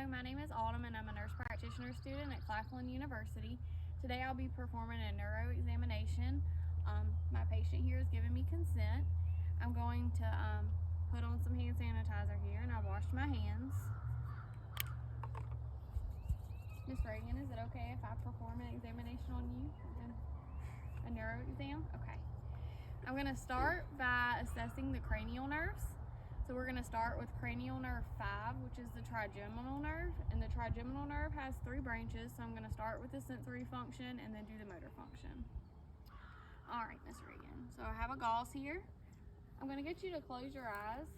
Hello, my name is Autumn and I'm a nurse practitioner student at Claflin University. Today I'll be performing a neuro examination. My patient here has given me consent. I'm going to put on some hand sanitizer here, and I've washed my hands. Miss Reagan, is it okay if I perform an examination on you? A neuro exam? Okay. I'm going to start by assessing the cranial nerves. So we're going to start with cranial nerve 5, which is the trigeminal nerve. And the trigeminal nerve has 3 branches, so I'm going to start with the sensory function and then do the motor function. All right, Miss Reagan. So I have a gauze here. I'm going to get you to close your eyes,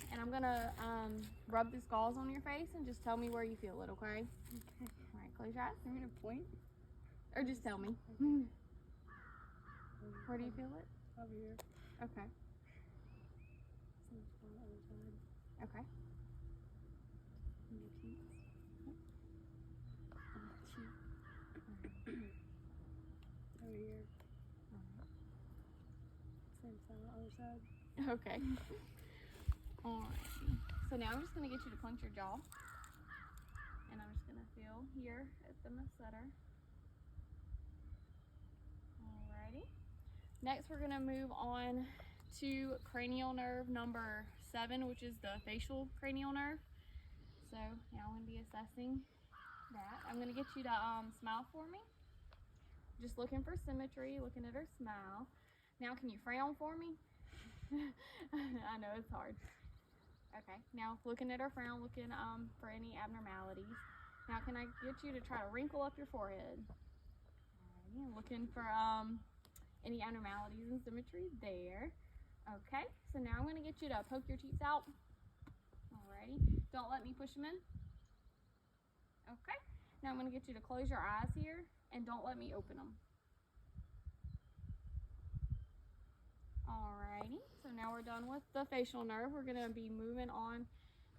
and I'm going to rub this gauze on your face and just tell me where you feel it, okay? Okay. All right, close your eyes. I'm gonna point. Or just tell me. Okay. Where do you feel it? Over here. Okay. Same spot on the other side. Okay. On your cheeks. On the cheek. Over here. Same spot on the other side. Okay. Alright. So now I'm just going to get you to clench your jaw. And I'm just going to feel here at the masseter. Alrighty. Next we're going to move on to cranial nerve number 7, which is the facial cranial nerve. So now I'm going to be assessing that. I'm going to get you to smile for me. Just looking for symmetry, looking at her smile. Now can you frown for me? I know it's hard. Okay, now looking at her frown, looking for any abnormalities. Now can I get you to try to wrinkle up your forehead? Alrighty, I'm looking for any abnormalities and symmetry there. Okay, so now I'm going to get you to poke your teeth out. Alrighty, don't let me push them in. Okay, now I'm going to get you to close your eyes here and don't let me open them. Alrighty, so now we're done with the facial nerve. We're going to be moving on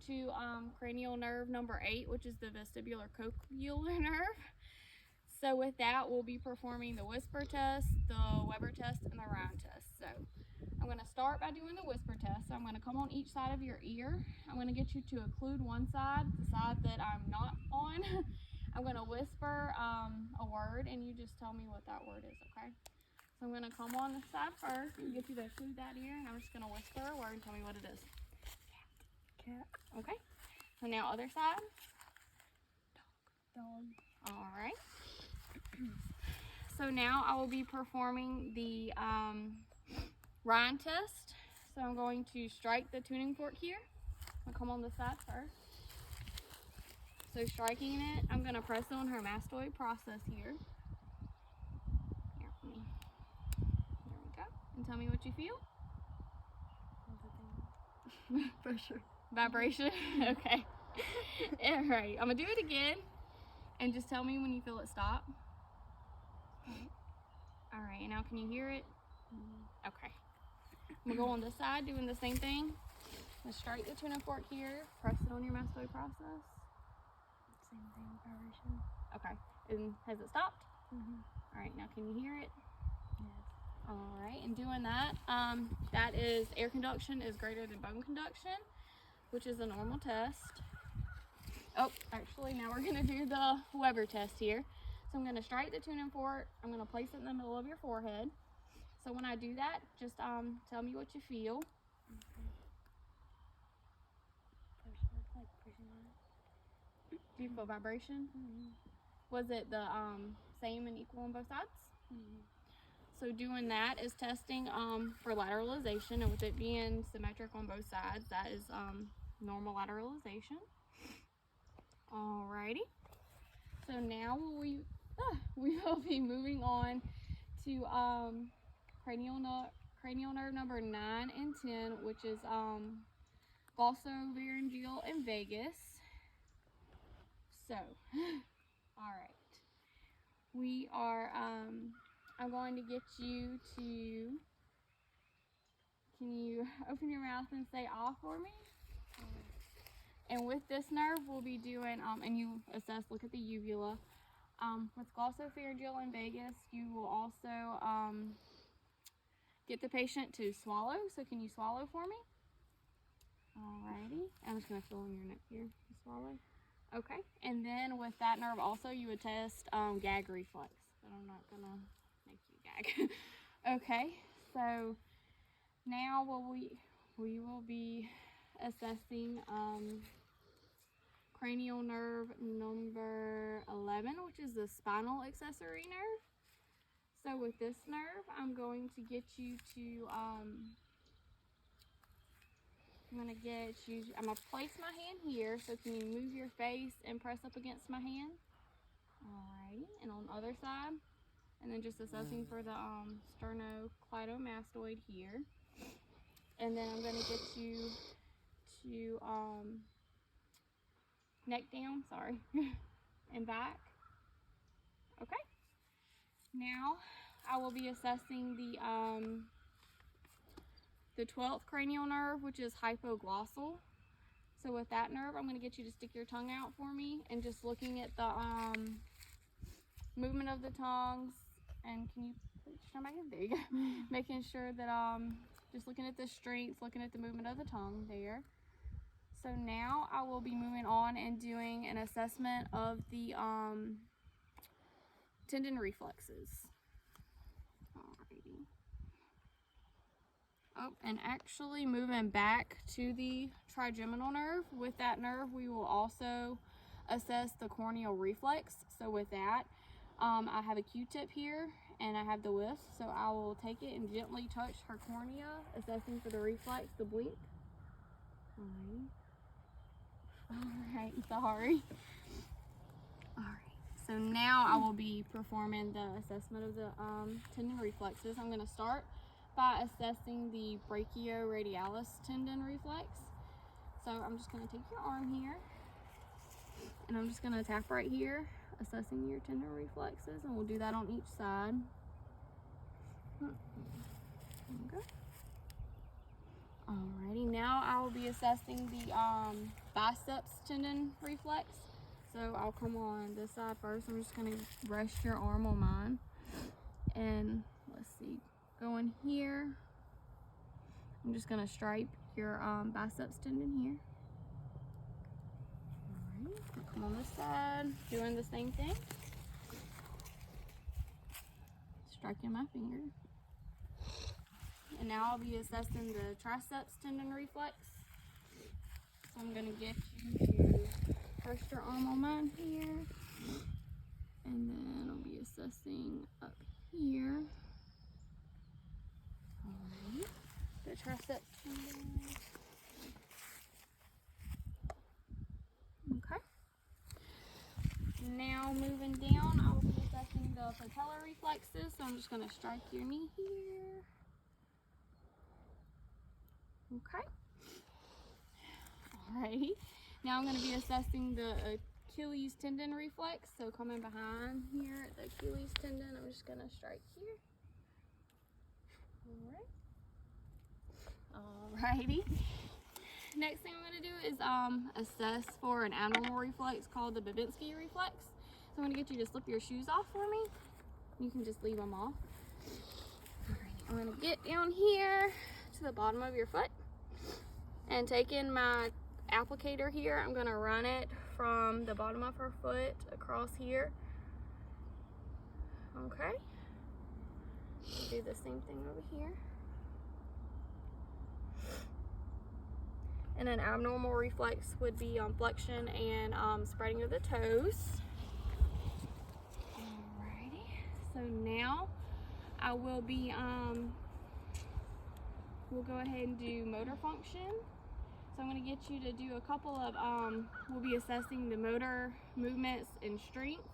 to cranial nerve number 8, which is the vestibulocochlear nerve. So with that, we'll be performing the whisper test, the Weber test, and the Rhine test. So I'm going to start by doing the whisper test. So I'm going to come on each side of your ear. I'm going to get you to occlude one side, the side that I'm not on. I'm going to whisper a word, and you just tell me what that word is, okay? So I'm going to come on this side first and get you to occlude that ear, and I'm just going to whisper a word and tell me what it is. Cat. Okay. So now other side. Dog. All right. So now I will be performing the Rhine test. So I'm going to strike the tuning fork here. I'll come on this side first. So striking it, I'm going to press on her mastoid process here. Here for me. There we go. And tell me what you feel. Pressure. Vibration. Okay. All right. I'm going to do it again. And just tell me when you feel it stop. All right. And now can you hear it? Okay. I'm going to go on this side doing the same thing. I'm going to strike the tuning fork here. Press it on your mastoid process. Same thing. Vibration. Okay. And has it stopped? Mm-hmm. All right. Now can you hear it? Yes. All right. And doing that, that is air conduction is greater than bone conduction, which is a normal test. Oh, actually, now we're going to do the Weber test here. So I'm going to strike the tuning fork. I'm going to place it in the middle of your forehead. So when I do that, just tell me what you feel. Okay. Pressure, like pushing on it. Do you feel vibration? Mm-hmm. Was it the same and equal on both sides? Mm-hmm. So doing that is testing for lateralization, and with it being symmetric on both sides, that is normal lateralization. Alrighty. So now we will be moving on to cranial nerve number 9 and 10, which is glossopharyngeal and vagus. So, all right. We are. I'm going to get you to. Can you open your mouth and say "ah" for me? And with this nerve, we'll be doing, and you assess, look at the uvula. With glossopharyngeal and vagus, you will also get the patient to swallow. So can you swallow for me? Alrighty. I'm just going to fill in your neck here. You swallow. Okay, and then with that nerve also you would test gag reflex, but I'm not gonna make you gag. Okay, so now we will be assessing cranial nerve number 11, which is the spinal accessory nerve. So with this nerve, I'm going to get you to I'm gonna place my hand here, so can you move your face and press up against my hand? Alrighty, and on the other side, and then just assessing for the sternocleidomastoid here. And then I'm gonna get you to neck down, sorry, and back. Okay. Now I will be assessing the 12th cranial nerve, which is hypoglossal. So with that nerve, I'm going to get you to stick your tongue out for me and just looking at the movement of the tongues. And can you please try my hand? There you go. Making sure that just looking at the strength, looking at the movement of the tongue there. So now I will be moving on and doing an assessment of the tendon reflexes. Alrighty. Oh, and actually moving back to the trigeminal nerve. With that nerve, we will also assess the corneal reflex. So with that, I have a Q-tip here and I have the wisp. So I will take it and gently touch her cornea, assessing for the reflex, the blink. Alright, sorry. Alright, so now I will be performing the assessment of the tendon reflexes. I'm going to start by assessing the brachioradialis tendon reflex. So I'm just going to take your arm here and I'm just going to tap right here, assessing your tendon reflexes, and we'll do that on each side. Okay. Alrighty, now I will be assessing the biceps tendon reflex. So I'll come on this side first. I'm just going to rest your arm on mine. And let's see, going here, I'm just going to stripe your biceps tendon here. Alright, come on this side, doing the same thing. Striking my finger. And now I'll be assessing the triceps tendon reflex. So I'm going to get you to rest your arm on mine here. And then I'll be assessing up here. Alright, the triceps tendon. Okay. Now moving down, I will be assessing the patellar reflexes. So I'm just going to strike your knee here. Okay. Alrighty. Now I'm going to be assessing the Achilles tendon reflex. So coming behind here at the Achilles tendon, I'm just going to strike here. Alrighty. Next thing I'm going to do is assess for an abnormal reflex called the Babinski reflex. So I'm going to get you to slip your shoes off for me. You can just leave them off. Alrighty. I'm going to get down here to the bottom of your foot and taking my applicator here, I'm going to run it from the bottom of her foot across here. Okay. Do the same thing over here. And an abnormal reflex would be flexion and spreading of the toes. Alrighty. So now I will be we'll go ahead and do motor function. So I'm going to get you to do a couple of, we'll be assessing the motor movements and strength.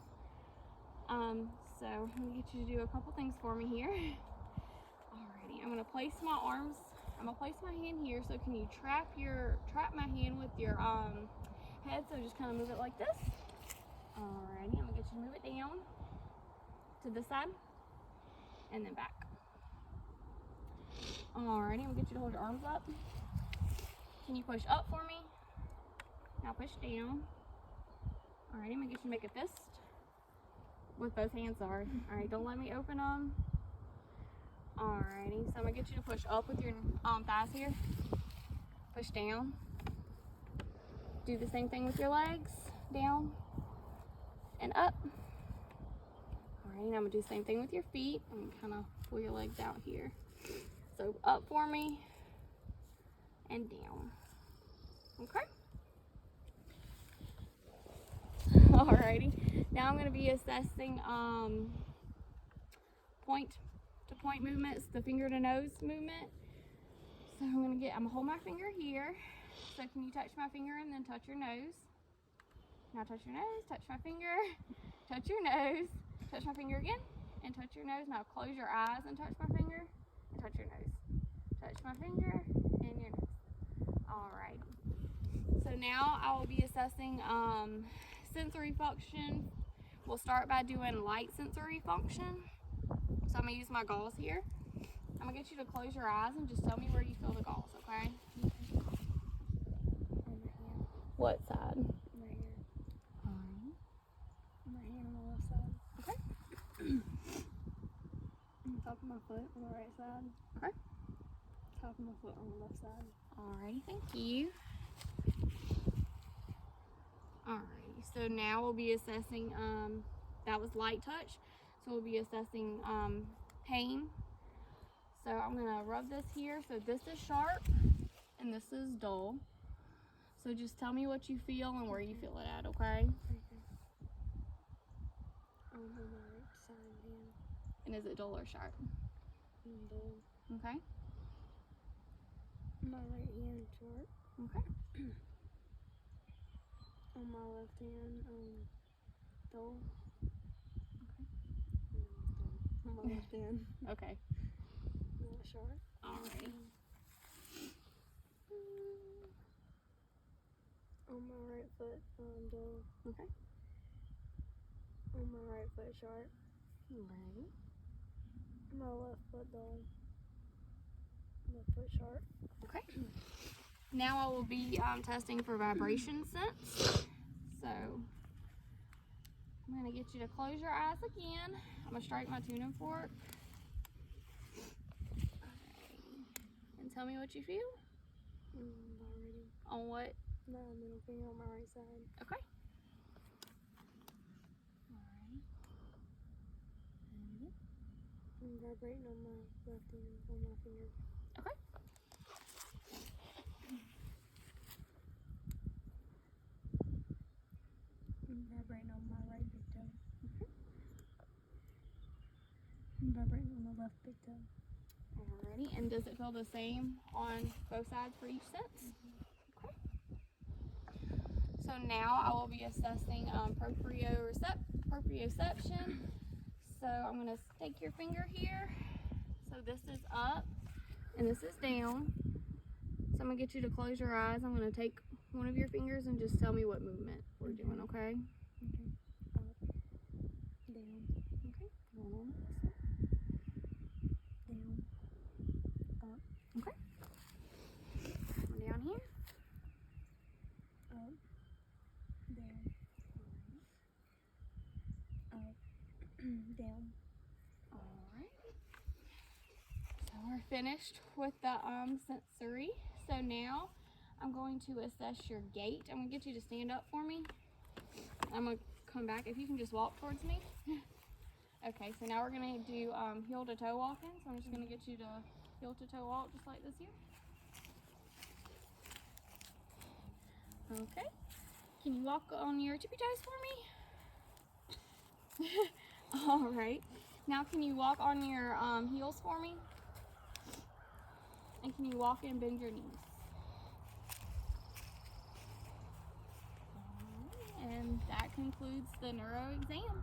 So I'm going to get you to do a couple things for me here. Alrighty, I'm going to place my arms, I'm going to place my hand here. So can you trap my hand with your head? So just kind of move it like this. Alrighty, I'm going to get you to move it down to this side and then back. Alrighty, I'm going to get you to hold your arms up. Can you push up for me? Now push down. Alright, I'm going to get you to make a fist. With both hands, sorry. Alright, don't let me open them. Alrighty, so I'm going to get you to push up with your thighs here. Push down. Do the same thing with your legs. down, and up. Alright, and I'm gonna do the same thing with your feet. I'm gonna kind of pull your legs out here. So up for me, and down. Okay? Alrighty. Now I'm gonna be assessing point to point movements, the finger to nose movement. So I'm gonna hold my finger here. So can you touch my finger and then touch your nose? Now touch your nose, touch my finger, touch your nose, touch my finger again, and touch your nose. Now close your eyes and touch my finger, and touch your nose. Touch my finger and your nose. Alright. So now I will be assessing sensory function. We'll start by doing light sensory function. So I'm gonna use my gauze here. I'm gonna get you to close your eyes and just tell me where you feel the gauze, okay? On my hand. What side? Right here. My hand on the left side. Okay. On the top of my foot on the right side. Okay. Top of my foot on the left side. Alrighty, thank you. Alrighty, so now we'll be assessing, that was light touch. So we'll be assessing pain. So I'm gonna rub this here. So this is sharp and this is dull. So just tell me what you feel and where you feel it at, okay? On my right side hand. And is it dull or sharp? Dull. Okay. My right hand short. Okay. On my left hand, dull. Okay. On my left hand, Okay. not short. Alrighty. On my right foot, dull. Okay. On my right foot, sharp. Alrighty. My left foot, dull. Left foot, sharp. Okay. Now I will be testing for vibration sense. So I'm gonna get you to close your eyes again. I'm gonna strike my tuning fork. And tell me what you feel. Already. On what? The middle finger on my right side. Okay. I'm vibrating on my left hand on my finger. Okay. I'm vibrating on my right big toe. I'm vibrating on the left big toe. Alrighty. And does it feel the same on both sides for each sense? Okay. So now I will be assessing proprioception. So I'm gonna take your finger here. So this is up and this is down. So I'm gonna get you to close your eyes. I'm gonna take one of your fingers and just tell me what movement we're doing, okay? Okay. Up. Down. Okay. Hold on. Down. Up. Okay. Come down here. Up. Down. Up. Down. Alright. So we're finished with the sensory. So now I'm going to assess your gait. I'm gonna get you to stand up for me. I'm gonna come back. If you can just walk towards me. Okay, so now we're gonna do heel to toe walking. So I'm just gonna get you to heel to toe walk just like this here. Okay. Can you walk on your tippy toes for me? All right. Now can you walk on your heels for me? And can you walk and bend your knees? And that concludes the neuro exam.